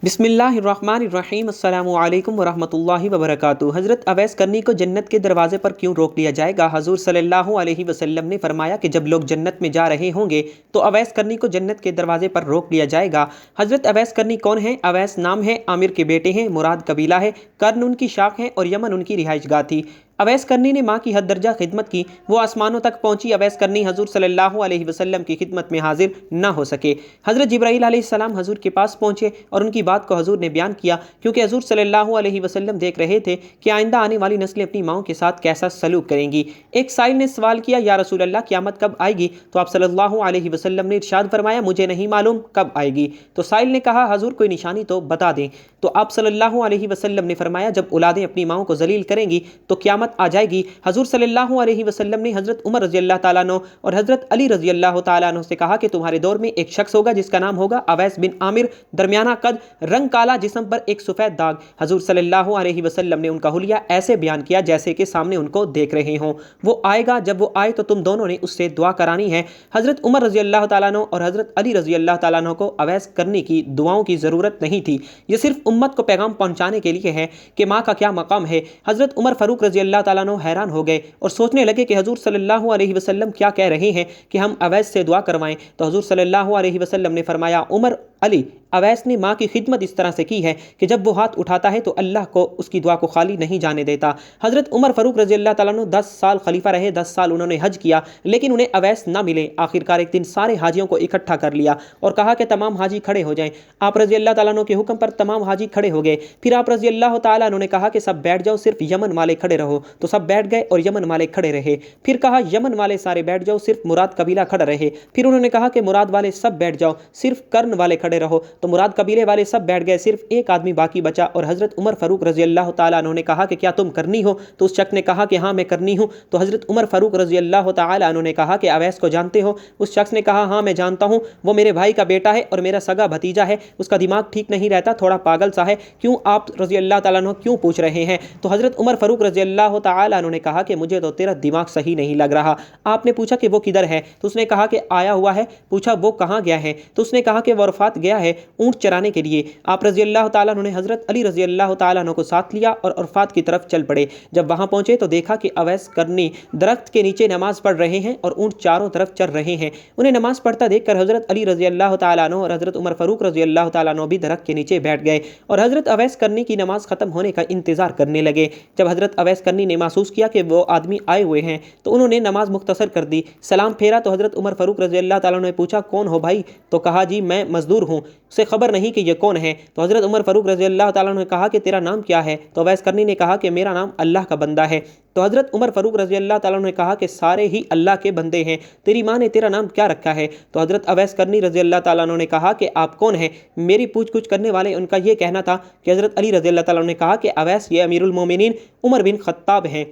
بسم اللہ الرحمن الرحیم السلام علیکم ورحمۃ اللہ وبرکاتہ۔ حضرت اویس کرنی کو جنت کے دروازے پر کیوں روک لیا جائے گا؟ حضور صلی اللہ علیہ وسلم نے فرمایا کہ جب لوگ جنت میں جا رہے ہوں گے تو اویس کرنی کو جنت کے دروازے پر روک لیا جائے گا۔ حضرت اویس کرنی کون ہیں؟ اویس نام ہے، عامر کے بیٹے ہیں، مراد قبیلہ ہے، کرن ان کی شاخ ہے اور یمن ان کی رہائش گاہ تھی۔ اویس کرنی نے ماں کی حد درجہ خدمت کی، وہ آسمانوں تک پہنچی۔ اویس کرنی حضور صلی اللہ علیہ وسلم کی خدمت میں حاضر نہ ہو سکے۔ حضرت جبرائیل علیہ السلام حضور کے پاس پہنچے اور ان کی بات کو حضور نے بیان کیا، کیونکہ حضور صلی اللہ علیہ وسلم دیکھ رہے تھے کہ آئندہ آنے والی نسلیں اپنی ماؤں کے ساتھ کیسا سلوک کریں گی۔ ایک سائل نے سوال کیا، یا رسول اللہ قیامت کب آئے گی؟ تو آپ صلی اللہ علیہ وسلم نے ارشاد فرمایا، مجھے نہیں معلوم کب آئے گی۔ تو سائل نے کہا، حضور کوئی نشانی تو بتا دیں۔ تو آپ صلی اللہ علیہ وسلم نے فرمایا، جب اولادیں اپنی ماؤں کو ذلیل کریں گی تو قیامت آ جائے گی۔ حضور صلی اللہ علیہ وسلم نے حضرت عمر رضی اللہ تعالیٰ عنہ اور حضرت علی رضی اللہ تعالیٰ عنہ سے کہا کہ تمہارے دور میں ایک شخص ہوگا جس کا نام ہوگا اویس بن عامر، درمیانہ قد، رنگ کالا، جسم پر ایک سفید داغ۔ حضور صلی اللہ علیہ وسلم نے ان کا حلیہ ایسے بیان کیا جیسے کہ سامنے ان کو دیکھ رہے ہوں۔ وہ آئے گا، جب وہ آئے تو تم دونوں نے اس سے دعا کرانی ہے۔ حضرت عمر رضی اللہ تعالیٰ عنہ اور حضرت علی رضی اللہ تعالیٰ عنہ کو اویس کرنی کی دعاؤں کی ضرورت نہیں تھی، یہ صرف امت کو پیغام پہنچانے کے لیے ہے کہ ماں کا کیا مقام ہے۔ حضرت عمر فاروق رضی اللہ تعالیٰ عنہ حیران ہو گئے اور سوچنے لگے کہ حضور صلی اللہ علیہ وسلم کیا کہہ رہے ہیں کہ ہم اویس سے دعا کروائیں۔ تو حضور صلی اللہ علیہ وسلم نے فرمایا، عمر، علی، اویس نے ماں کی خدمت اس طرح سے کی ہے کہ جب وہ ہاتھ اٹھاتا ہے تو اللہ کو اس کی دعا کو خالی نہیں جانے دیتا۔ حضرت عمر فاروق رضی اللہ تعالیٰ عنہ 10 سال خلیفہ رہے، 10 سال انہوں نے حج کیا، لیکن انہیں اویس نہ ملے۔ آخرکار ایک دن سارے حاجیوں کو اکٹھا کر لیا اور کہا کہ تمام حاجی کھڑے ہو جائیں۔ آپ رضی اللہ تعالیٰ عنہ کے حکم پر تمام حاجی کھڑے ہو گئے۔ پھر آپ رضی اللہ تعالیٰ عنہ نے کہا کہ سب بیٹھ جاؤ، صرف یمن والے کھڑے رہو۔ تو سب بیٹھ گئے اور یمن والے کھڑے رہے۔ پھر کہا یمن والے سارے بیٹھ جاؤ، صرف مراد قبیلہ کھڑا رہے۔ پھر انہوں نے کہا کہ مراد والے سب بیٹھ جاؤ، صرف کرن والے کھڑے رہو۔ تو مراد قبیلے والے سب بیٹھ گئے، صرف ایک آدمی باقی بچا اور حضرت عمر فاروق رضی اللہ تعالیٰ عنہ نے کہا کہ کیا تم کرنی ہو؟ تو اس شخص نے کہا کہ ہاں میں کرنی ہوں۔ تو حضرت عمر فاروق رضی اللہ تعالیٰ عنہ نے کہا کہ اویس کو جانتے ہو؟ اس شخص نے کہا ہاں میں جانتا ہوں، وہ میرے بھائی کا بیٹا ہے اور میرا سگا بھتیجا ہے، اس کا دماغ ٹھیک نہیں رہتا، تھوڑا پاگل سا ہے، کیوں آپ رضی اللہ تعالیٰ عنہ کیوں پوچھ رہے ہیں؟ تو حضرت عمر فاروق رضی اللہ تعالیٰ عنہ نے کہا کہ مجھے تو تیرا دماغ صحیح نہیں لگ رہا۔ آپ نے پوچھا کہ وہ کدھر ہے؟ تو اس نے کہا کہ آیا ہوا ہے۔ پوچھا وہ کہاں گیا ہے؟ تو اس نے کہا کہ وہ عرفات گیا ہے اونٹ چرانے کے لیے۔ آپ رضی اللہ تعالیٰ عنہ نے حضرت علی رضی اللہ تعالیٰ عنہ کو ساتھ لیا اور عرفات کی طرف چل پڑے۔ جب وہاں پہنچے تو دیکھا کہ اویس کرنی درخت کے نیچے نماز پڑھ رہے ہیں اور اونٹ چاروں طرف چر رہے ہیں۔ انہیں نماز پڑھتا دیکھ کر حضرت علی رضی اللہ تعالیٰ عنہ اور حضرت عمر فاروق رضی اللہ تعالیٰ عنہ بھی درخت کے نیچے بیٹھ گئے اور حضرت اویس کرنی کی نماز ختم ہونے کا انتظار کرنے لگے۔ جب حضرت اویس کرنی نے محسوس کیا کہ وہ آدمی آئے ہوئے ہیں تو انہوں نے نماز مختصر کر دی، سلام پھیرا تو حضرت عمر فاروق رضی اللہ تعالیٰ عنہ نے پوچھا کون ہو بھائی؟ تو کہا جی میں مزدور ہوں، اسے خبر نہیں کہ یہ کون ہے۔ تو حضرت عمر فاروق رضی اللہ تعالیٰ عنہ نے کہا کہ تیرا نام کیا ہے؟ تو اویس کرنی نے کہا کہ میرا نام اللہ کا بندہ ہے۔ تو حضرت عمر فاروق رضی اللہ تعالیٰ عنہ نے کہا کہ سارے ہی اللہ کے بندے ہیں، تیری ماں نے تیرا نام کیا رکھا ہے؟ تو حضرت اویس کرنی رضی اللہ تعالیٰ عنہ نے کہا کہ آپ کون ہیں؟ میری پوچھ گچھ کرنے والے ان کا یہ کہنا تھا کہ حضرت علی رضی اللہ تعالیٰ عنہ نے کہا کہ اویس یہ امیر المومنین عمر بن خطاب ہیں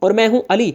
اور میں ہوں علی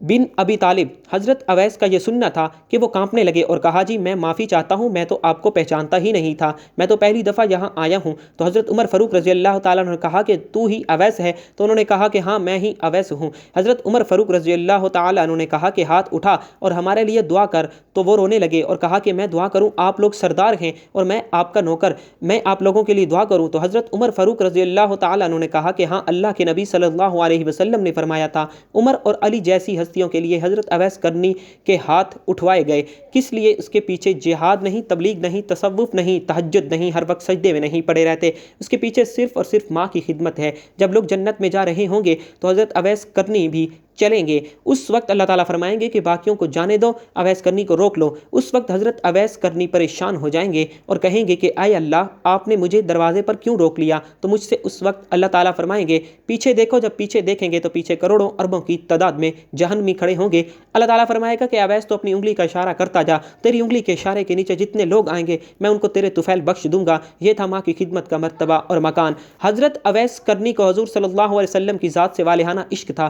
بن ابی طالب۔ حضرت اویس کا یہ سننا تھا کہ وہ کانپنے لگے اور کہا جی میں معافی چاہتا ہوں، میں تو آپ کو پہچانتا ہی نہیں تھا، میں تو پہلی دفعہ یہاں آیا ہوں۔ تو حضرت عمر فاروق رضی اللہ تعالیٰ عنہ نے کہا کہ تو ہی اویس ہے؟ تو انہوں نے کہا کہ ہاں میں ہی اویس ہوں۔ حضرت عمر فاروق رضی اللہ تعالیٰ عنہ نے کہا کہ ہاتھ اٹھا اور ہمارے لیے دعا کر۔ تو وہ رونے لگے اور کہا کہ میں دعا کروں؟ آپ لوگ سردار ہیں اور میں آپ کا نوکر، میں آپ لوگوں کے لیے دعا کروں؟ تو حضرت عمر فاروق رضی اللہ تعالیٰ عنہ نے کہا کہ ہاں اللہ کے نبی صلی اللہ علیہ وسلم نے فرمایا تھا عمر اور علی جیسی ہستیوں کے لیے حضرت اویس کرنی کے ہاتھ اٹھوائے گئے۔ کس لیے؟ اس کے پیچھے جہاد نہیں، تبلیغ نہیں، تصوف نہیں، تہجد نہیں، ہر وقت سجدے میں نہیں پڑے رہتے، اس کے پیچھے صرف اور صرف ماں کی خدمت ہے۔ جب لوگ جنت میں جا رہے ہوں گے تو حضرت اویس کرنی بھی چلیں گے، اس وقت اللہ تعالیٰ فرمائیں گے کہ باقیوں کو جانے دو، اویس کرنی کو روک لو۔ اس وقت حضرت اویس کرنی پریشان ہو جائیں گے اور کہیں گے کہ اے اللہ آپ نے مجھے دروازے پر کیوں روک لیا؟ تو مجھ سے اس وقت اللہ تعالیٰ فرمائیں گے پیچھے دیکھو۔ جب پیچھے دیکھیں گے تو پیچھے کروڑوں اربوں کی تعداد میں جہنمی کھڑے ہوں گے۔ اللہ تعالیٰ فرمائے گا کہ اویس تو اپنی انگلی کا اشارہ کرتا جا، تیری انگلی کے اشارے کے نیچے جتنے لوگ آئیں گے میں ان کو تیرے طفیل بخش دوں گا۔ یہ تھا ماں کی خدمت کا مرتبہ اور مکان۔ حضرت اویس کرنی کو حضور صلی اللہ علیہ وسلم کی ذات سے والہانہ عشق تھا،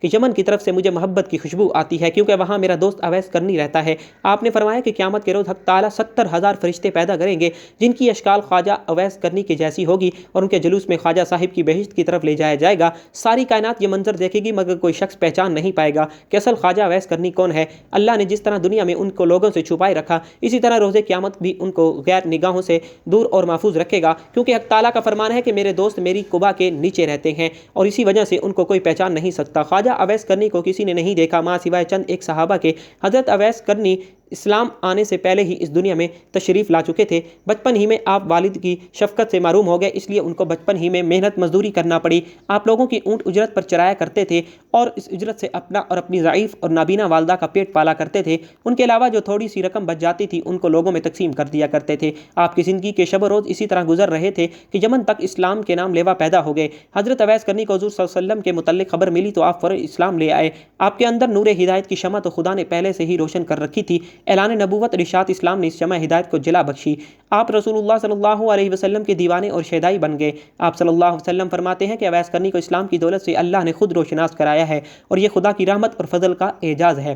کہ یمن کی طرف سے مجھے محبت کی خوشبو آتی ہے کیونکہ وہاں میرا دوست اویس کرنی رہتا ہے۔ آپ نے فرمایا کہ قیامت کے روز حق تعالیٰ 70,000 فرشتے پیدا کریں گے جن کی اشکال خواجہ اویس کرنی کے جیسی ہوگی اور ان کے جلوس میں خواجہ صاحب کی بہشت کی طرف لے جایا جائے گا۔ ساری کائنات یہ منظر دیکھے گی مگر کوئی شخص پہچان نہیں پائے گا کہ اصل خواجہ اویس کرنی کون ہے۔ اللہ نے جس طرح دنیا میں ان کو لوگوں سے چھپائے رکھا اسی طرح روز قیامت بھی ان کو غیر نگاہوں سے دور اور محفوظ رکھے گا، کیونکہ حق تعالیٰ کا فرمان ہے کہ میرے دوست میری قبا کے نیچے رہتے ہیں اور اسی وجہ سے ان کو کوئی پہچان نہیں سکتا۔ خواجہ اویس کرنی کو کسی نے نہیں دیکھا ماں سوائے چند ایک صحابہ کے۔ حضرت اویس کرنی اسلام آنے سے پہلے ہی اس دنیا میں تشریف لا چکے تھے۔ بچپن ہی میں آپ والد کی شفقت سے محروم ہو گئے، اس لیے ان کو بچپن ہی میں محنت مزدوری کرنا پڑی۔ آپ لوگوں کی اونٹ اجرت پر چرایا کرتے تھے اور اس اجرت سے اپنا اور اپنی ضعیف اور نابینا والدہ کا پیٹ پالا کرتے تھے۔ ان کے علاوہ جو تھوڑی سی رقم بچ جاتی تھی ان کو لوگوں میں تقسیم کر دیا کرتے تھے۔ آپ کی زندگی کے شب و روز اسی طرح گزر رہے تھے کہ یمن تک اسلام کے نام لیوا پیدا ہو گئے۔ حضرت اویس کرنی کو حضور صلی اللہ علیہ وسلم کے متعلق خبر ملی تو آپ فوراً اسلام لے آئے۔ آپ کے اندر نور ہدایت کی شمع تو خدا نے پہلے سے ہی روشن کر رکھی تھی۔ اعلان نبوت ارشاد اسلام نے اس شمع ہدایت کو جلا بخشی۔ آپ رسول اللہ صلی اللہ علیہ وسلم کے دیوانے اور شیدائی بن گئے۔ آپ صلی اللہ علیہ وسلم فرماتے ہیں کہ اویس کرنی کو اسلام کی دولت سے اللہ نے خود روشناس کرایا ہے اور یہ خدا کی رحمت اور فضل کا اعجاز ہے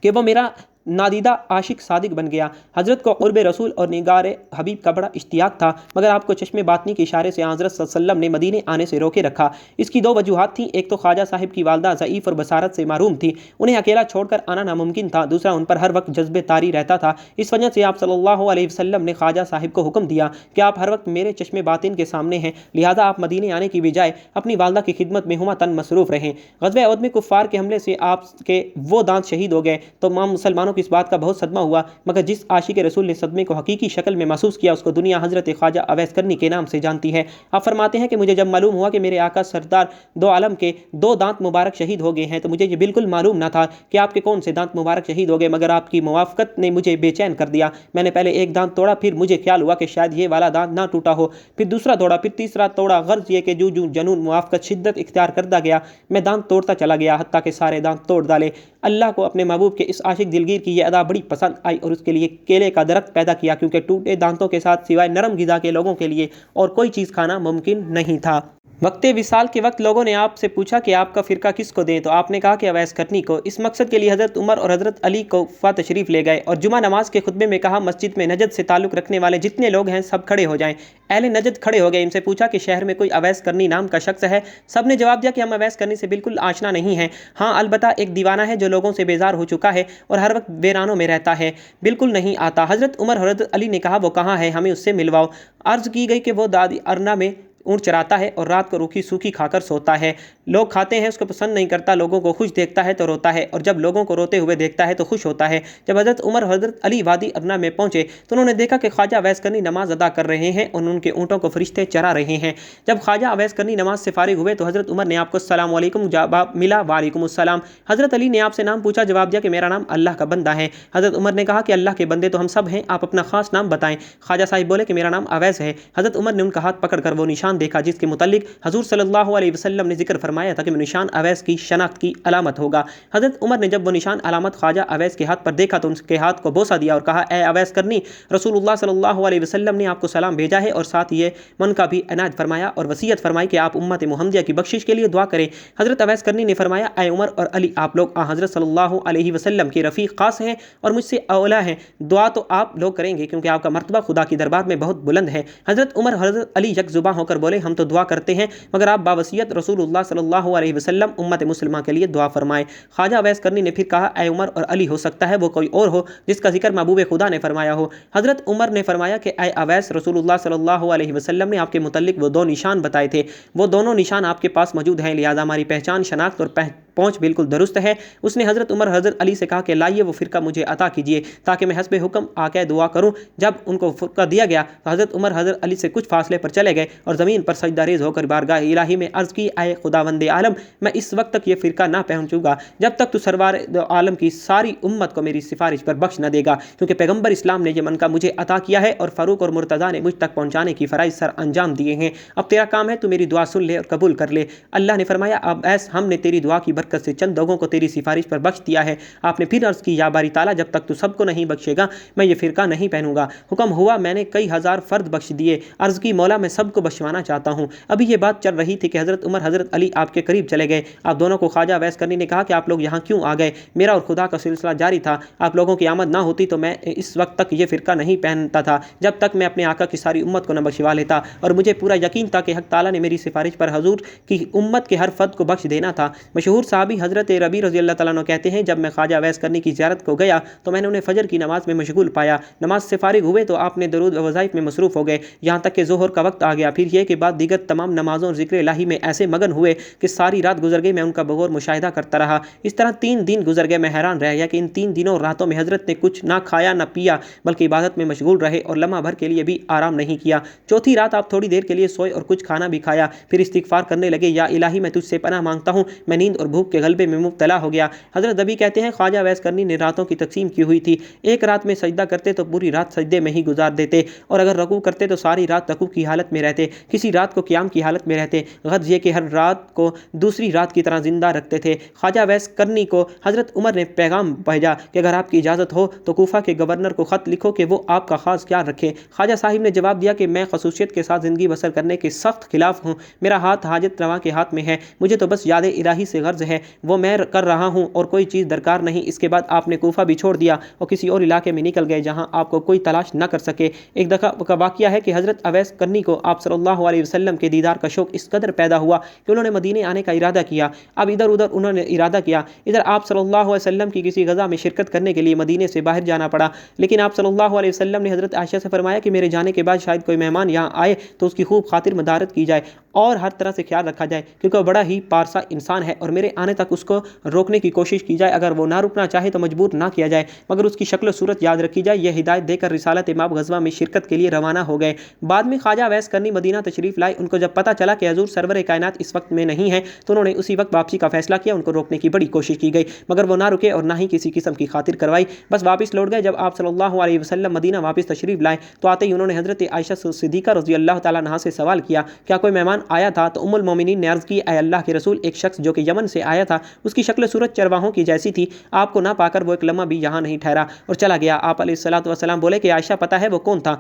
کہ وہ میرا نادیدہ عاشق صادق بن گیا۔ حضرت کو قرب رسول اور نگار حبیب کا بڑا اشتیاق تھا مگر آپ کو چشم باطنی کے اشارے سے حضرت صلی اللہ علیہ وسلم نے مدینے آنے سے روکے رکھا۔ اس کی دو وجوہات تھیں، ایک تو خواجہ صاحب کی والدہ ضعیف اور بصارت سے محروم تھی، انہیں اکیلا چھوڑ کر آنا ناممکن تھا، دوسرا ان پر ہر وقت جذب طاری رہتا تھا۔ اس وجہ سے آپ صلی اللہ علیہ وسلم نے خواجہ صاحب کو حکم دیا کہ آپ ہر وقت میرے چشم باطن کے سامنے ہیں، لہٰذا آپ مدینے آنے کی بجائے اپنی والدہ کی خدمت میں ہمہ تن مصروف رہیں۔ غزوہ احد میں کفار کے حملے سے آپ کے وہ دانت شہید ہو گئے تو تمام مسلمانوں کی اس بات کا بہت صدمہ ہوا، مگر جس عاشق رسول نے صدمے کو حقیقی شکل میں محسوس کیا اس کو دنیا حضرت خواجہ اویس کرنی کے نام سے جانتی ہے۔ آپ فرماتے ہیں کہ مجھے جب معلوم ہوا کہ میرے آقا سردار دو عالم کے دو دانت مبارک شہید ہو گئے ہیں تو مجھے یہ بالکل معلوم نہ تھا کہ آپ کے کون سے دانت مبارک شہید ہو گئے، مگر آپ کی موافقت نے مجھے بے چین کر دیا۔ میں نے پہلے ایک دانت توڑا، پھر مجھے خیال ہوا کہ شاید یہ والا دانت نہ ٹوٹا ہو، پھر دوسرا توڑا، پھر تیسرا توڑا۔ غرض یہ کہ جو جنون موافقت شدت اختیار کرتا گیا میں دانت توڑتا چلا گیا حتیٰ کہ سارے دانت توڑ ڈالے۔ اللہ کو اپنے محبوب کے اس عاشق دلگیر کی یہ ادا بڑی پسند آئی اور اس کے لیے کیلے کا درخت پیدا کیا، کیونکہ ٹوٹے دانتوں کے ساتھ سوائے نرم غذا کے لوگوں کے لیے اور کوئی چیز کھانا ممکن نہیں تھا۔ وقت وصال کے وقت لوگوں نے آپ سے پوچھا کہ آپ کا فرقہ کس کو دیں تو آپ نے کہا کہ اویس کرنی کو۔ اس مقصد کے لیے حضرت عمر اور حضرت علی کوفہ تشریف لے گئے اور جمعہ نماز کے خطبے میں کہا مسجد میں نجد سے تعلق رکھنے والے جتنے لوگ ہیں سب کھڑے ہو جائیں۔ اہل نجد کھڑے ہو گئے، ان سے پوچھا کہ شہر میں کوئی اویس کرنی نام کا شخص ہے؟ سب نے جواب دیا کہ ہم اویس کرنی سے بالکل آشنا نہیں ہیں، ہاں البتہ ایک دیوانہ ہے جو لوگوں سے بیزار ہو چکا ہے اور ہر وقت ویرانوں میں رہتا ہے، بالکل نہیں آتا۔ حضرت عمر حضرت علی نے کہا وہ کہاں ہے، ہمیں اس سے ملواؤ۔ عرض کی گئی کہ وہ دادی ارنا میں اونٹ چراتا ہے اور رات کو روکھی سوکھی کھا کر سوتا ہے، لوگ کھاتے ہیں اس کو پسند نہیں کرتا، لوگوں کو خوش دیکھتا ہے تو روتا ہے اور جب لوگوں کو روتے ہوئے دیکھتا ہے تو خوش ہوتا ہے۔ جب حضرت عمر حضرت علی وادی ارنا میں پہنچے تو انہوں نے دیکھا کہ خواجہ اویس کرنی نماز ادا کر رہے ہیں اور ان کے اونٹوں کو فرشتے چرا رہے ہیں۔ جب خواجہ اویس کرنی نماز سے فارغ ہوئے تو حضرت عمر نے آپ کو السلام علیکم جواب ملا، وعلیکم السلام۔ حضرت علی نے آپ سے نام پوچھا، جواب دیا کہ میرا نام اللہ کا بندہ ہے۔ حضرت عمر نے کہا کہ اللہ کے بندے تو ہم سب ہیں، آپ اپنا خاص نام بتائیں۔ خواجہ صاحب بولے کہ میرا نام اویس ہے۔ حضرت عمر نے ان کا ہاتھ پکڑ کر وہ نشان دیکھا جس کے متعلق حضور صلی اللہ علیہ وسلم نے ذکر فرمایا تھا کہ وہ نشان اویس کی شناخت کی علامت ہوگا۔ حضرت عمر نے جب وہ نشان علامت خواجہ اویس کے ہاتھ پر دیکھا تو ان کے ہاتھ کو بوسہ دیا اور کہا اے اویس کرنی، رسول اللہ صلی اللہ علیہ وسلم نے آپ کو سلام بھیجا ہے اور ساتھ یہ من کا بھی عنایت فرمایا اور وصیت فرمائی کہ آپ امت محمدیہ کی بخشش کے لیے دعا کریں۔ حضرت اویس کرنی نے فرمایا اے عمر اور علی، آپ لوگ حضرت صلی اللہ علیہ وسلم کے رفیق خاص ہیں اور مجھ سے اولا ہیں، دعا تو آپ لوگ کریں گے کیونکہ آپ کا مرتبہ خدا کی دربار میں بہت بلند ہے۔ حضرت عمر حضرت علی یک زباں ہو کر بولے ہم تو دعا کرتے ہیں مگر آپ باوصیت رسول اللہ صلی اللہ علیہ وسلم امت مسلمہ کے لیے دعا فرمائیں۔ خواجہ اویس کرنی نے پھر کہا اے عمر اور علی، ہو سکتا ہے وہ کوئی اور ہو جس کا ذکر محبوب خدا نے فرمایا ہو۔ حضرت عمر نے فرمایا کہ اے اویس، رسول اللہ صلی اللہ علیہ وسلم نے آپ کے متعلق وہ دو نشان بتائے تھے، وہ دونوں نشان آپ کے پاس موجود ہیں، لہٰذا ہماری پہچان شناخت اور پہنچ بالکل درست ہے۔ اس نے حضرت عمر حضرت علی سے کہا کہ لائیے وہ فرقہ مجھے عطا کیجیے تاکہ میں حسب حکم آقا دعا کروں۔ جب ان کو فرقہ دیا گیا تو حضرت عمر حضرت علی سے کچھ فاصلے پر چلے گئے اور زمین پر سجدہ ریز ہو کر بارگاہ الہی میں عرض کی اے خداوند عالم، میں اس وقت تک یہ فرقہ نہ پہنچوں گا جب تک تو سرور عالم کی ساری امت کو میری سفارش پر بخش نہ دے گا، کیونکہ پیغمبر اسلام نے یہ منقبہ مجھے عطا کیا ہے اور فاروق اور مرتضیٰ نے مجھ تک پہنچانے کی فرائض سر انجام دیے ہیں۔ اب تیرا کام ہے تو میری دعا سن لے اور قبول کر لے۔ اللہ نے فرمایا اب ایس ہم نے تیری دعا کی برکت برکت سے چند لوگوں کو تیری سفارش پر بخش دیا ہے۔ آپ نے پھر عرض کی یا باری تعالیٰ جب تک تو سب کو نہیں بخشے گا میں یہ فرقہ نہیں پہنوں گا۔ حکم ہوا میں نے کئی ہزار فرد بخش دیے۔ عرض کی مولا میں سب کو بخشوانا چاہتا ہوں۔ ابھی یہ بات چل رہی تھی کہ حضرت عمر حضرت علی آپ کے قریب چلے گئے۔ آپ دونوں کو خواجہ اویس کرنی نے کہا کہ آپ لوگ یہاں کیوں آ گئے؟ میرا اور خدا کا سلسلہ جاری تھا، آپ لوگوں کی آمد نہ ہوتی تو میں اس وقت تک یہ فرقہ نہیں پہنتا تھا جب تک میں اپنے آقا کی ساری امت کو نہ بخشوا لیتا، اور مجھے پورا یقین تھا کہ حق تعالیٰ نے میری سفارش پر حضور کی امت کے ہر فرد کو بخش دینا تھا۔ مشہور صحابی حضرت ربیع رضی اللہ تعالیٰ عنہ کہتے ہیں جب میں خواجہ اویس کرنی کی زیارت کو گیا تو میں نے انہیں فجر کی نماز میں مشغول پایا۔ نماز سے فارغ ہوئے تو آپ نے درود و وظائف میں مصروف ہو گئے، یہاں تک کہ ظہر کا وقت آ گیا۔ پھر یہ کہ بعد دیگر تمام نمازوں اور ذکر الہی میں ایسے مگن ہوئے کہ ساری رات گزر گئی، میں ان کا بغور مشاہدہ کرتا رہا۔ اس طرح 3 دن گزر گئے۔ میں حیران رہ گیا کہ ان 3 دنوں اور راتوں میں حضرت نے کچھ نہ کھایا نہ پیا بلکہ عبادت میں مشغول رہے اور لمحہ بھر کے لیے بھی آرام نہیں کیا۔ چوتھی رات آپ تھوڑی دیر کے لیے سوئے اور کچھ کھانا بھی کھایا، پھر استغفار کرنے لگے، یا الہی میں تجھ سے پناہ مانگتا ہوں میں نیند اور بھوک کے غلبے میں مبتلا ہو گیا۔ حضرت ربیع کہتے ہیں خواجہ اویس کرنی نے راتوں کی تقسیم کی ہوئی تھی، ایک رات میں سجدہ کرتے تو پوری رات سجدے میں ہی گزار دیتے، اور اگر رکوع کرتے تو ساری رات رکوع کی حالت میں رہتے، کسی رات کو قیام کی حالت میں رہتے، غرض یہ کہ ہر رات کو دوسری رات کی طرح زندہ رکھتے تھے۔ خواجہ اویس کرنی کو حضرت عمر نے پیغام بھیجا کہ اگر آپ کی اجازت ہو تو کوفہ کے گورنر کو خط لکھو کہ وہ آپ کا خاص خیال رکھے۔ خواجہ صاحب نے جواب دیا کہ میں خصوصیت کے ساتھ زندگی بسر کرنے کے سخت خلاف ہوں، میرا ہاتھ حاجت رواں کے ہاتھ میں ہے، مجھے تو بس یاد الہی سے غرض ہے، وہ میں کر رہا ہوں اور کوئی چیز درکار نہیں۔ اس کے بعد آپ نے کوفہ بھی چھوڑ دیا اور کسی اور علاقے میں نکل گئے جہاں آپ کو کوئی تلاش نہ کر سکے۔ ایک دفعہ کا واقعہ ہے کہ حضرت اویس کرنی کو آپ صلی اللہ علیہ وسلم کے دیدار کا شوق اس قدر پیدا ہوا کہ انہوں نے مدینے آنے کا ارادہ کیا۔ اب ادھر ادھر انہوں نے ارادہ کیا، ادھر آپ صلی اللہ علیہ وسلم کی کسی غزا میں شرکت کرنے کے لیے مدینے سے باہر جانا پڑا، لیکن آپ صلی اللہ علیہ وسلم نے حضرت عائشہ سے فرمایا کہ میرے جانے کے بعد شاید کوئی مہمان یہاں آئے تو اس کی خوب خاطر مدارت کی جائے اور ہر طرح سے خیال رکھا جائے، کیونکہ وہ بڑا ہی پارسا انسان ہے، اور میرے آنے تک اس کو روکنے کی کوشش کی جائے، اگر وہ نہ رکنا چاہے تو مجبور نہ کیا جائے، مگر اس کی شکل و صورت یاد رکھی جائے۔ یہ ہدایت دے کر رسالت مآب غزوہ میں شرکت کے لیے روانہ ہو گئے۔ بعد میں خواجہ اویس کرنی مدینہ تشریف لائے، ان کو جب پتہ چلا کہ حضور سرور کائنات اس وقت میں نہیں ہیں تو انہوں نے اسی وقت واپسی کا فیصلہ کیا۔ ان کو روکنے کی بڑی کوشش کی گئی مگر وہ نہ رکے اور نہ ہی کسی قسم کی خاطر کروائی، بس واپس لوٹ گئے۔ جب آپ صلی اللہ علیہ وسلم مدینہ واپس تشریف لائے تو آتے ہی انہوں نے حضرت عائشہ صدیقہ رضی اللہ تعالیٰ عنہا سے سوال کیا کیا کوئی مہمان آیا تھا؟ تو ام المومنین نے عرض کی اے اللہ کے رسول، ایک شخص جو کہ یمن سے آیا تھا، اس کی شکل صورت چرواہوں کی جیسی تھی، آپ کو نہ پا کر وہ ایک لمحہ بھی یہاں نہیں ٹھہرا اور چلا گیا۔ آپ علیہ الصلوۃ والسلام بولے کہ عائشہ پتہ ہے وہ کون تھا؟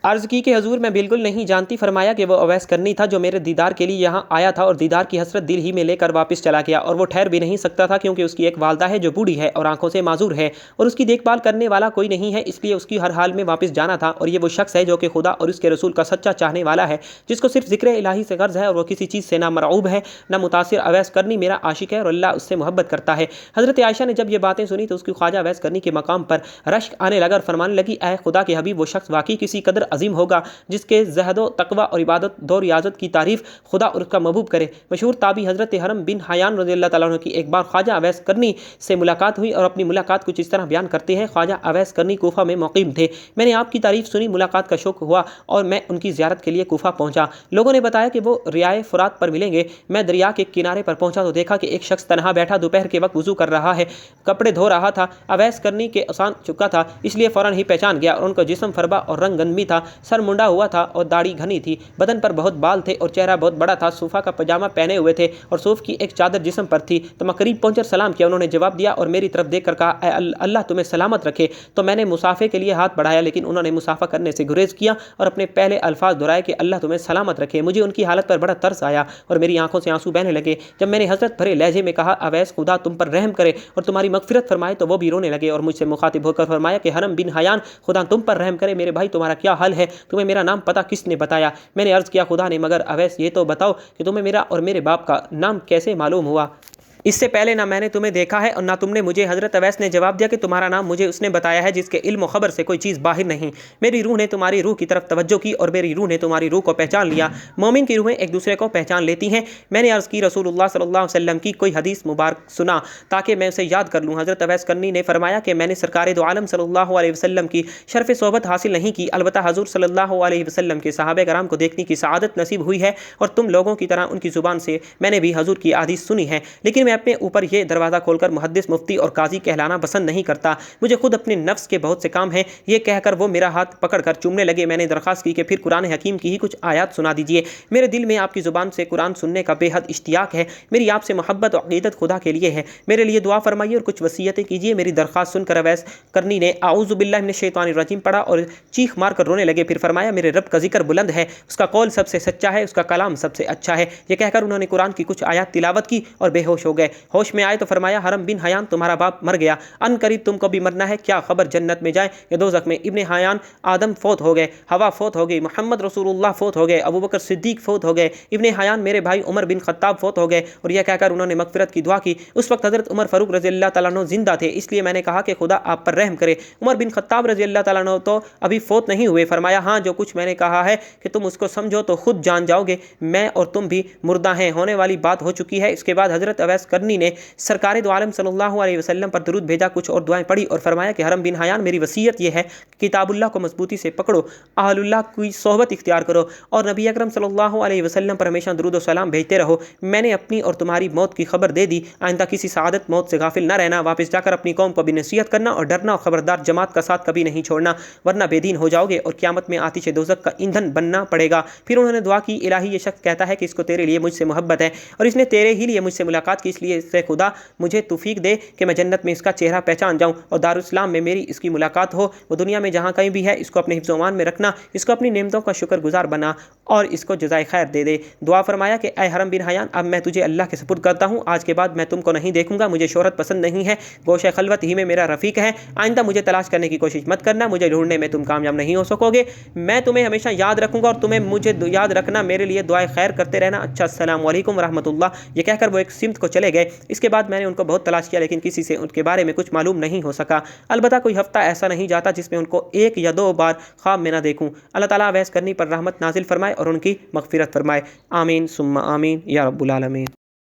عرض کی کہ حضور میں بالکل نہیں جانتی۔ فرمایا کہ وہ اویس کرنی تھا جو میرے دیدار کے لیے یہاں آیا تھا اور دیدار کی حسرت دل ہی میں لے کر واپس چلا گیا، اور وہ ٹھہر بھی نہیں سکتا تھا کیونکہ اس کی ایک والدہ ہے جو بوڑھی ہے اور آنکھوں سے معذور ہے اور اس کی دیکھ بھال کرنے والا کوئی نہیں ہے، اس لیے اس کی ہر حال میں واپس جانا تھا۔ اور یہ وہ شخص ہے جو کہ خدا اور اس کے رسول کا سچا چاہنے والا ہے، جس کو صرف ذکر الہی سے غرض ہے اور وہ کسی چیز سے نہ مرعوب ہے نہ متاثر۔ اویس کرنی میرا عاشق ہے اور اللہ اس سے محبت کرتا ہے۔ حضرت عائشہ نے جب یہ باتیں سنی تو اس کی خواجہ اویس کرنی کے مقام پر رشک آنے لگا اور فرمانے لگی اے خدا کے حبیب، وہ شخص واقعی کسی قدر عظیم ہوگا جس کے زہد و تقوی اور عبادت دو ریاضت کی تعریف خدا اور اس کا محبوب کرے۔ مشہور تابعی حضرت حرم بن حیان رضی اللہ تعالیٰ عنہ کی ایک بار خواجہ اویس کرنی سے ملاقات ہوئی اور اپنی ملاقات کچھ اس طرح بیان کرتے ہیں خواجہ اویس کرنی کوفہ میں مقیم تھے، میں نے آپ کی تعریف سنی، ملاقات کا شوق ہوا اور میں ان کی زیارت کے لیے کوفہ پہنچا۔ لوگوں نے بتایا کہ وہ ریائے فرات پر ملیں گے۔ میں دریا کے کنارے پر پہنچا تو دیکھا کہ ایک شخص تنہا بیٹھا دوپہر کے وقت وضو کر رہا ہے، کپڑے دھو رہا تھا۔ اویس کرنی کے آسان چکا تھا اس لیے فوراً ہی پہچان گیا، اور ان کا جسم فربا اور رنگ گندمی تھا، سر منڈا ہوا تھا اور داڑھی گھنی تھی، بدن پر بہت بال تھے اور چہرہ بہت بڑا تھا، صوفہ کا پاجامہ پہنے ہوئے تھے اور صوف کی ایک چادر جسم پر تھی۔ تو میں قریب پہنچ کر سلام کیا، انہوں نے جواب دیا اور میری طرف دیکھ کر کہا اے اللہ تمہیں سلامت رکھے۔ تو میں نے مصافحے کے لیے ہاتھ بڑھایا لیکن انہوں نے مصافحہ کرنے سے گریز کیا اور اپنے پہلے الفاظ دہرائے کہ اللہ تمہیں سلامت رکھے۔ مجھے ان کی حالت پر بڑا ترس آیا اور میری آنکھوں سے آنسو بہنے لگے۔ جب میں نے حسرت بھرے لہجے میں کہا اویس خدا تم پر رحم کرے اور تمہاری مغفرت فرمائے، تو وہ بھی رونے لگے اور مجھ سے مخاطب ہو کر فرمایا کہ حرم بن حیان خدا تم پر رحم کرے، میرے بھائی تمہارا کیا حال ہے؟ تمہیں میرا نام پتہ کس نے بتایا؟ میں نے عرض کیا خدا نے، مگر اویس یہ تو بتاؤ کہ تمہیں میرا اور میرے باپ کا نام کیسے معلوم ہوا؟ اس سے پہلے نہ میں نے تمہیں دیکھا ہے اور نہ تم نے مجھے۔ حضرت اویس نے جواب دیا کہ تمہارا نام مجھے اس نے بتایا ہے جس کے علم و خبر سے کوئی چیز باہر نہیں۔ میری روح نے تمہاری روح کی طرف توجہ کی اور میری روح نے تمہاری روح کو پہچان لیا۔ مومن کی روحیں ایک دوسرے کو پہچان لیتی ہیں۔ میں نے عرض کی رسول اللہ صلی اللہ علیہ وسلم کی کوئی حدیث مبارک سنا تاکہ میں اسے یاد کر لوں۔ حضرت اویس کرنی نے فرمایا کہ میں نے سرکار دو عالم صلی اللہ علیہ وسلم کی شرف صحبت حاصل نہیں کی، البتہ حضور صلی اللہ علیہ وسلم کے صحابہ کرام کو دیکھنے کی سعادت نصیب ہوئی ہے، اور تم لوگوں کی طرح ان کی زبان سے میں نے بھی حضور کی احادیث سنی ہے، لیکن میں میں اپنے اوپر یہ دروازہ کھول کر محدث، مفتی اور قاضی کہلانا پسند نہیں کرتا، مجھے خود اپنے نفس کے بہت سے کام ہیں۔ یہ کہہ کر وہ میرا ہاتھ پکڑ کر چومنے لگے۔ میں نے درخواست کی کہ پھر قرآن حکیم کی ہی کچھ آیات سنا دیجیے، میرے دل میں آپ کی زبان سے قرآن سننے کا بے حد اشتیاق ہے، میری آپ سے محبت و عقیدت خدا کے لیے ہے، میرے لیے دعا فرمائیے اور کچھ وصیتیں کیجیے۔ میری درخواست سن کر اویس کرنی نے اعوذ باللہ من الشیطان الرجیم پڑھا اور چیخ مار کر رونے لگے۔ پھر فرمایا میرے رب کا ذکر بلند ہے، اس کا قول سب سے سچا ہے، اس کا کلام سب سے اچھا ہے۔ یہ کہہ کر انہوں نے قرآن کی کچھ آیات تلاوت کی اور بے ہوش ہو گئے۔ ہوش میں آئے تو فرمایا حرم بن حیان تمہارا باپ مر گیا، ان قریب تم کو بھی مرنا ہے، کیا خبر جنت میں جائیں یا دوزخ میں؟ ابن حیان آدم فوت ہو گئے، ہوا فوت ہو گئی، محمد رسول اللہ فوت ہو گئے، ابوبکر صدیق فوت ہو گئے، ابن حیان میرے بھائی عمر بن خطاب فوت ہو گئے۔ اور یہ کہہ کر انہوں نے مغفرت کی دعا کی۔ اس وقت حضرت عمر فاروق رضی اللہ تعالیٰ عنہ زندہ تھے، اس لیے میں نے کہا کہ خدا آپ پر رحم کرے۔ عمر بن خطاب رضی اللہ تعالیٰ عنہ تو ابھی فوت نہیں ہوئے۔ فرمایا ہاں جو کچھ میں نے کہا ہے کہ تم اس کو سمجھو تو خود جان جاؤ گے، میں اور تم بھی مردہ ہیں، ہونے والی بات ہو چکی ہے۔ اس کے بعد حضرت اویس کرنی نے سرکار دو عالم صلی اللہ علیہ وسلم پر درود بھیجا، کچھ اور دعائیں پڑھی اور فرمایا کہ حرم بن حیان میری وصیت یہ ہے کہ کتاب اللہ کو مضبوطی سے پکڑو، اہل اللہ کی صحبت اختیار کرو اور نبی اکرم صلی اللہ علیہ وسلم پر ہمیشہ درود و سلام بھیجتے رہو۔ میں نے اپنی اور تمہاری موت کی خبر دے دی، آئندہ کسی سعادت موت سے غافل نہ رہنا، واپس جا کر اپنی قوم کو بھی نصیحت کرنا اور ڈرنا، اور خبردار جماعت کا ساتھ کبھی نہیں چھوڑنا ورنہ بے دین ہو جاؤ گے اور قیامت میں آتش دوزخ کا ایندھن بننا پڑے گا۔ پھر انہوں نے دعا کی الہی یہ شخص کہتا ہے کہ اس کو تیرے لیے مجھ سے محبت ہے اور اس نے تیرے ہی لیے مجھ سے ملاقات کی، اس لیے سے خدا مجھے توفیق دے کہ میں جنت میں اس کا چہرہ پہچان جاؤں اور دارالاسلام میں میری اس کی ملاقات ہو۔ وہ دنیا میں جہاں کہیں بھی ہے اس کو اپنے حفظ و امان میں رکھنا، اس کو اپنی نعمتوں کا شکر گزار بنا اور اس کو جزائے خیر دے دے۔ دعا فرمایا کہ اے حرم بن حیان اب میں تجھے اللہ کے سپرد کرتا ہوں، آج کے بعد میں تم کو نہیں دیکھوں گا، مجھے شہرت پسند نہیں ہے، گوشہ خلوت ہی میں میرا رفیق ہے، آئندہ مجھے تلاش کرنے کی کوشش مت کرنا، مجھے ڈھونڈنے میں تم کامیاب نہیں ہو سکو گے، میں تمہیں ہمیشہ یاد رکھوں گا اور تمہیں مجھے یاد رکھنا، میرے لیے دعائے خیر کرتے رہنا۔ اچھا السلام علیکم ورحمۃ اللہ۔ یہ کہہ کر وہ ایک سمت کو چلے گئے۔ اس کے بعد میں نے ان کو بہت تلاش کیا لیکن کسی سے ان کے بارے میں کچھ معلوم نہیں ہو سکا، البتہ کوئی ہفتہ ایسا نہیں جاتا جس میں ان کو ایک یا دو بار خواب میں نہ دیکھوں۔ اللہ تعالیٰ اویس کرنی پر رحمت نازل فرمائے اور ان کی مغفرت فرمائے، آمین ثم آمین یا رب العالمین۔